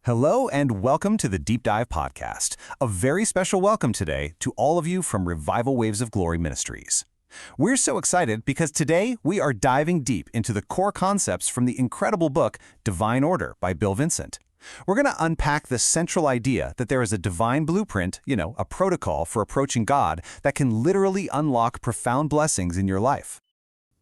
Hello and welcome to the Deep Dive Podcast. A very special welcome today to all of you from Revival Waves of Glory Ministries. We're so excited because today we are diving deep into the core concepts from the incredible book Divine Order by Bill Vincent. We're going to unpack the central idea that there is a divine blueprint, a protocol for approaching God that can literally unlock profound blessings in your life.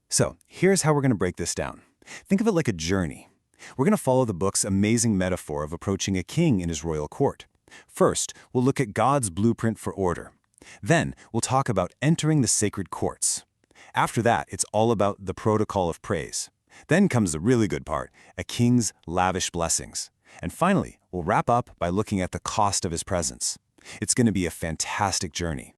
So, here's how we're going to break this down. Think of it like a journey. We're going to follow the book's amazing metaphor of approaching a king in his royal court. First, we'll look at God's blueprint for order. Then, we'll talk about entering the sacred courts. After that, it's all about the protocol of praise. Then comes the really good part, a king's lavish blessings. And finally, we'll wrap up by looking at the cost of his presence. It's going to be a fantastic journey.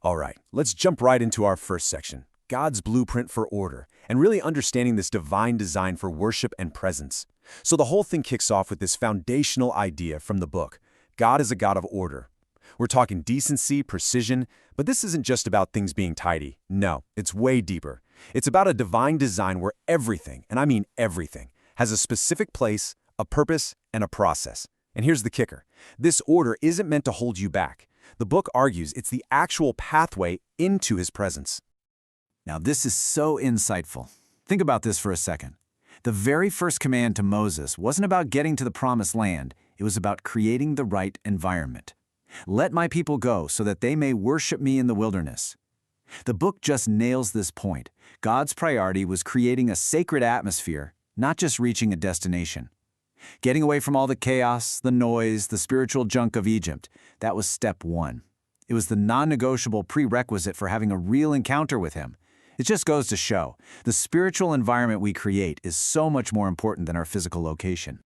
All right, let's jump right into our first section, God's blueprint for order, and really understanding this divine design for worship and presence. So the whole thing kicks off with this foundational idea from the book. God is a God of order. We're talking decency, precision, but this isn't just about things being tidy. No, it's way deeper. It's about a divine design where everything, and I mean everything, has a specific place, a purpose, and a process. And here's the kicker. This order isn't meant to hold you back. The book argues it's the actual pathway into his presence. Now, this is so insightful. Think about this for a second. The very first command to Moses wasn't about getting to the promised land. It was about creating the right environment. Let my people go so that they may worship me in the wilderness. The book just nails this point. God's priority was creating a sacred atmosphere, not just reaching a destination. Getting away from all the chaos, the noise, the spiritual junk of Egypt, that was step one. It was the non-negotiable prerequisite for having a real encounter with him. It just goes to show, the spiritual environment we create is so much more important than our physical location.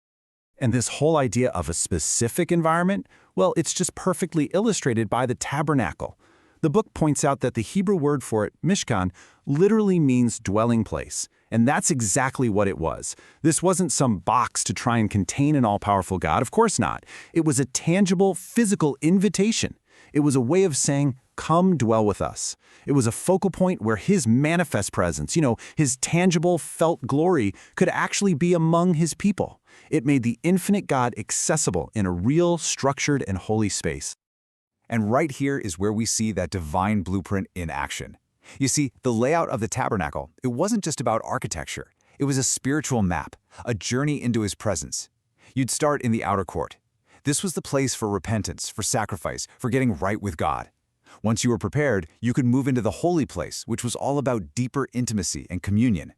And this whole idea of a specific environment, well, it's just perfectly illustrated by the tabernacle. The book points out that the Hebrew word for it, mishkan, literally means dwelling place. And that's exactly what it was. This wasn't some box to try and contain an all-powerful God. Of course not. It was a tangible, physical invitation. It was a way of saying, come dwell with us. It was a focal point where his manifest presence, his tangible, felt glory, could actually be among his people. It made the infinite God accessible in a real, structured, and holy space. And right here is where we see that divine blueprint in action. You see, the layout of the tabernacle, it wasn't just about architecture. It was a spiritual map, a journey into his presence. You'd start in the outer court. This was the place for repentance, for sacrifice, for getting right with God. Once you were prepared, you could move into the holy place, which was all about deeper intimacy and communion.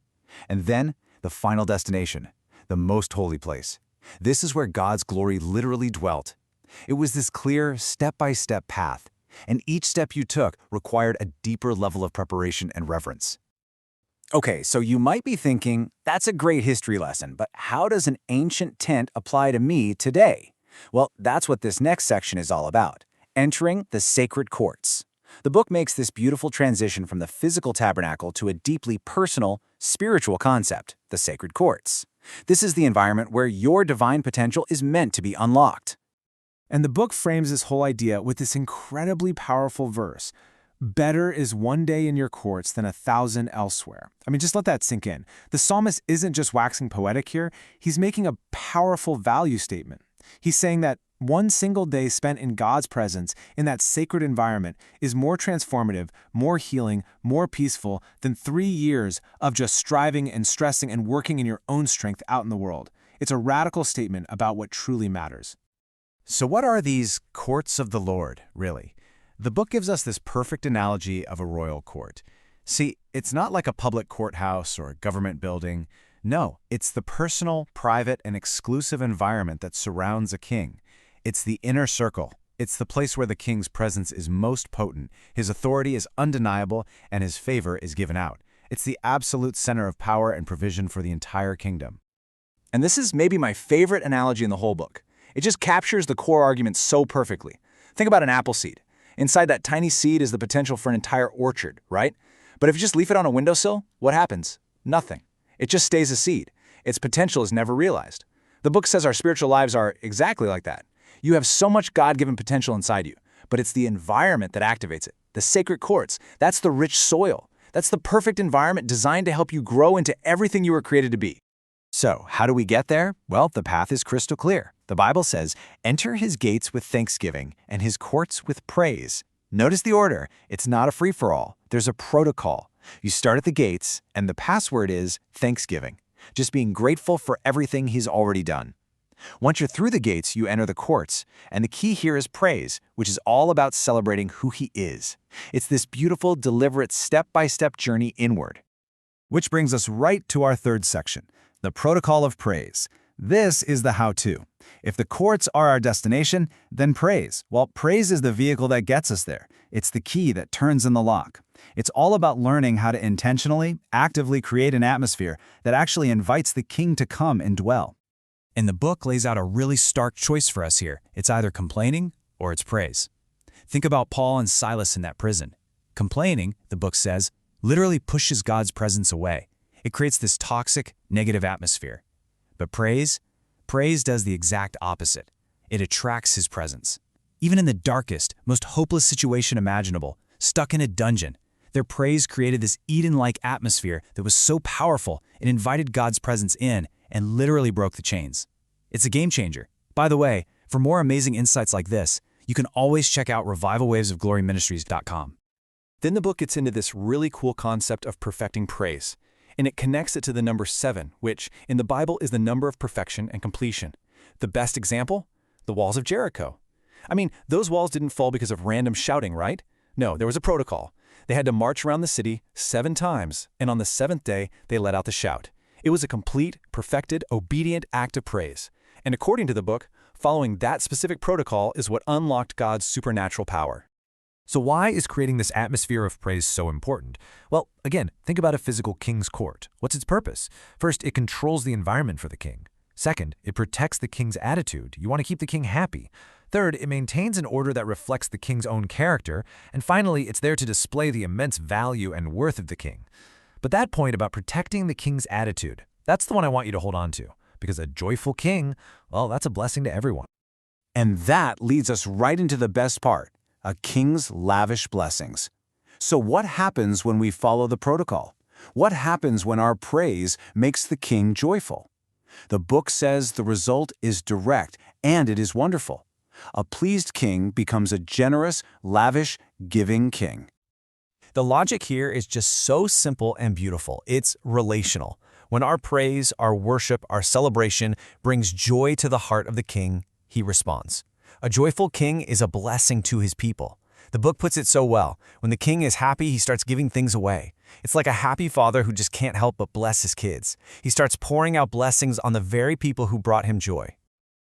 And then, the final destination, the most holy place. This is where God's glory literally dwelt. It was this clear, step-by-step path, and each step you took required a deeper level of preparation and reverence. Okay, so you might be thinking, that's a great history lesson, but how does an ancient tent apply to me today? Well, that's what this next section is all about. Entering the sacred courts. The book makes this beautiful transition from the physical tabernacle to a deeply personal, spiritual concept, the sacred courts. This is the environment where your divine potential is meant to be unlocked. And the book frames this whole idea with this incredibly powerful verse. Better is one day in your courts than 1,000 elsewhere. I mean, just let that sink in. The psalmist isn't just waxing poetic here. He's making a powerful value statement. He's saying that one single day spent in God's presence, in that sacred environment, is more transformative, more healing, more peaceful than 3 years of just striving and stressing and working in your own strength out in the world. It's a radical statement about what truly matters. So what are these courts of the Lord, really? The book gives us this perfect analogy of a royal court. See, it's not like a public courthouse or a government building. No, it's the personal, private, and exclusive environment that surrounds a king. It's the inner circle. It's the place where the king's presence is most potent, his authority is undeniable, and his favor is given out. It's the absolute center of power and provision for the entire kingdom. And this is maybe my favorite analogy in the whole book. It just captures the core argument so perfectly. Think about an apple seed. Inside that tiny seed is the potential for an entire orchard, right? But if you just leave it on a windowsill, what happens? Nothing. It just stays a seed. Its potential is never realized. The book says our spiritual lives are exactly like that. You have so much God-given potential inside you, but it's the environment that activates it. The sacred courts, that's the rich soil. That's the perfect environment designed to help you grow into everything you were created to be. So, how do we get there? Well, the path is crystal clear. The Bible says, "Enter his gates with thanksgiving and his courts with praise." Notice the order. It's not a free-for-all. There's a protocol. You start at the gates, and the password is thanksgiving, just being grateful for everything he's already done. Once you're through the gates, you enter the courts, and the key here is praise, which is all about celebrating who he is. It's this beautiful, deliberate, step-by-step journey inward. Which brings us right to our third section, the protocol of praise. This is the how-to. If the courts are our destination, then praise. Well, praise is the vehicle that gets us there. It's the key that turns in the lock. It's all about learning how to intentionally, actively create an atmosphere that actually invites the king to come and dwell. And the book lays out a really stark choice for us here. It's either complaining or it's praise. Think about Paul and Silas in that prison. Complaining, the book says, literally pushes God's presence away. It creates this toxic, negative atmosphere. But praise does the exact opposite. It attracts his presence. Even in the darkest, most hopeless situation imaginable, stuck in a dungeon, their praise created this Eden-like atmosphere that was so powerful it invited God's presence in and literally broke the chains. It's a game changer. By the way, for more amazing insights like this, you can always check out revivalwavesofgloryministries.com. Then the book gets into this really cool concept of perfecting praise, and it connects it to the number 7, which in the Bible is the number of perfection and completion. The best example? The walls of Jericho. I mean, those walls didn't fall because of random shouting, right? No, there was a protocol. They had to march around the city 7 times, and on the 7th day, they let out the shout. It was a complete, perfected, obedient act of praise. And according to the book, following that specific protocol is what unlocked God's supernatural power. So why is creating this atmosphere of praise so important? Well, again, think about a physical king's court. What's its purpose? First, it controls the environment for the king. Second, it protects the king's attitude. You want to keep the king happy. Third, it maintains an order that reflects the king's own character. And finally, it's there to display the immense value and worth of the king. But that point about protecting the king's attitude, that's the one I want you to hold on to. Because a joyful king, well, that's a blessing to everyone. And that leads us right into the best part, a king's lavish blessings. So what happens when we follow the protocol? What happens when our praise makes the king joyful? The book says the result is direct and it is wonderful. A pleased king becomes a generous, lavish, giving king. The logic here is just so simple and beautiful. It's relational. When our praise, our worship, our celebration brings joy to the heart of the king, he responds. A joyful king is a blessing to his people. The book puts it so well. When the king is happy, he starts giving things away. It's like a happy father who just can't help but bless his kids. He starts pouring out blessings on the very people who brought him joy.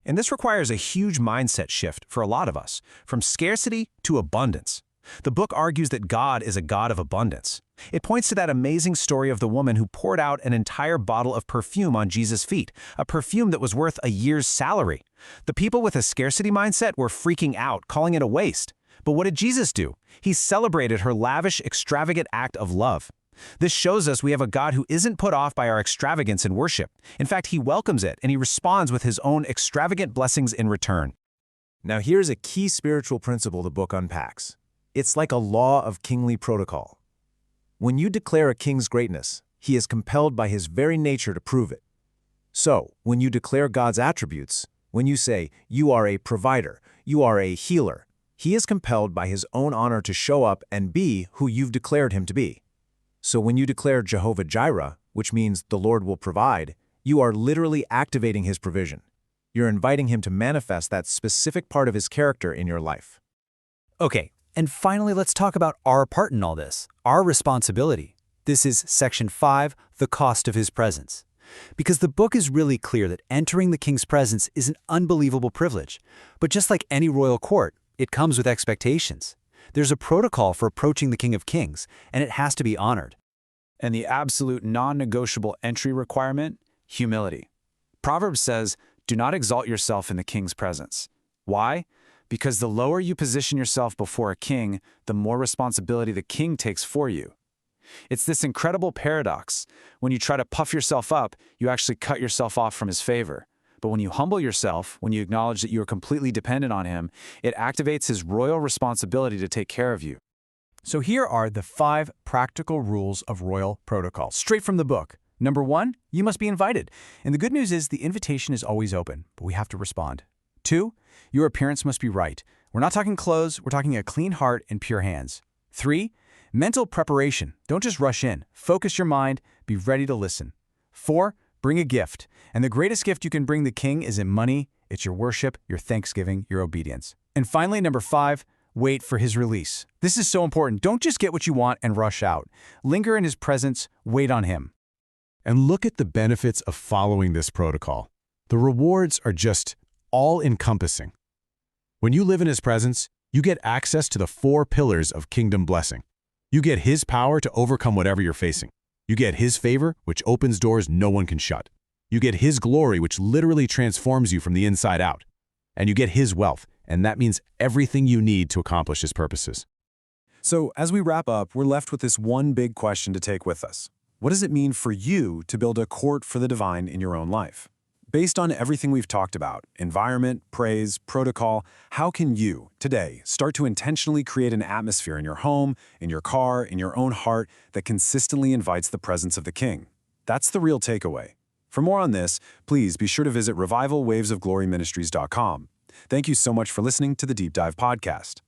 And this requires a huge mindset shift for a lot of us, from scarcity to abundance. The book argues that God is a God of abundance. It points to that amazing story of the woman who poured out an entire bottle of perfume on Jesus' feet, a perfume that was worth a year's salary. The people with a scarcity mindset were freaking out, calling it a waste. But what did Jesus do? He celebrated her lavish, extravagant act of love. This shows us we have a God who isn't put off by our extravagance in worship. In fact, he welcomes it, and he responds with his own extravagant blessings in return. Now here's a key spiritual principle the book unpacks. It's like a law of kingly protocol. When you declare a king's greatness, he is compelled by his very nature to prove it. So, when you declare God's attributes, when you say, you are a provider, you are a healer, he is compelled by his own honor to show up and be who you've declared him to be. So when you declare Jehovah Jireh, which means the Lord will provide, you are literally activating his provision. You're inviting him to manifest that specific part of his character in your life. Okay, and finally, let's talk about our part in all this, our responsibility. This is Section 5, the cost of his presence. Because the book is really clear that entering the king's presence is an unbelievable privilege. But just like any royal court, it comes with expectations. There's a protocol for approaching the King of Kings, and it has to be honored. And the absolute non-negotiable entry requirement, humility. Proverbs says, do not exalt yourself in the king's presence. Why? Because the lower you position yourself before a king, the more responsibility the king takes for you. It's this incredible paradox. When you try to puff yourself up, you actually cut yourself off from his favor. But when you humble yourself, when you acknowledge that you are completely dependent on him, it activates his royal responsibility to take care of you. So here are the 5 practical rules of royal protocol, straight from the book. Number one, you must be invited. And the good news is the invitation is always open, but we have to respond. Two, your appearance must be right. We're not talking clothes, we're talking a clean heart and pure hands. Three, mental preparation. Don't just rush in. Focus your mind, be ready to listen. Four, bring a gift. And the greatest gift you can bring the king isn't money, it's your worship, your thanksgiving, your obedience. And finally, number five, wait for his release. This is so important. Don't just get what you want and rush out. Linger in his presence, wait on him. And look at the benefits of following this protocol. The rewards are just all-encompassing. When you live in his presence, you get access to the 4 pillars of kingdom blessing. You get his power to overcome whatever you're facing. You get his favor, which opens doors no one can shut. You get his glory, which literally transforms you from the inside out. And you get his wealth, and that means everything you need to accomplish his purposes. So, as we wrap up, we're left with this one big question to take with us. What does it mean for you to build a court for the divine in your own life? Based on everything we've talked about, environment, praise, protocol, how can you, today, start to intentionally create an atmosphere in your home, in your car, in your own heart that consistently invites the presence of the King? That's the real takeaway. For more on this, please be sure to visit revivalwavesofgloryministries.com. Thank you so much for listening to the Deep Dive Podcast.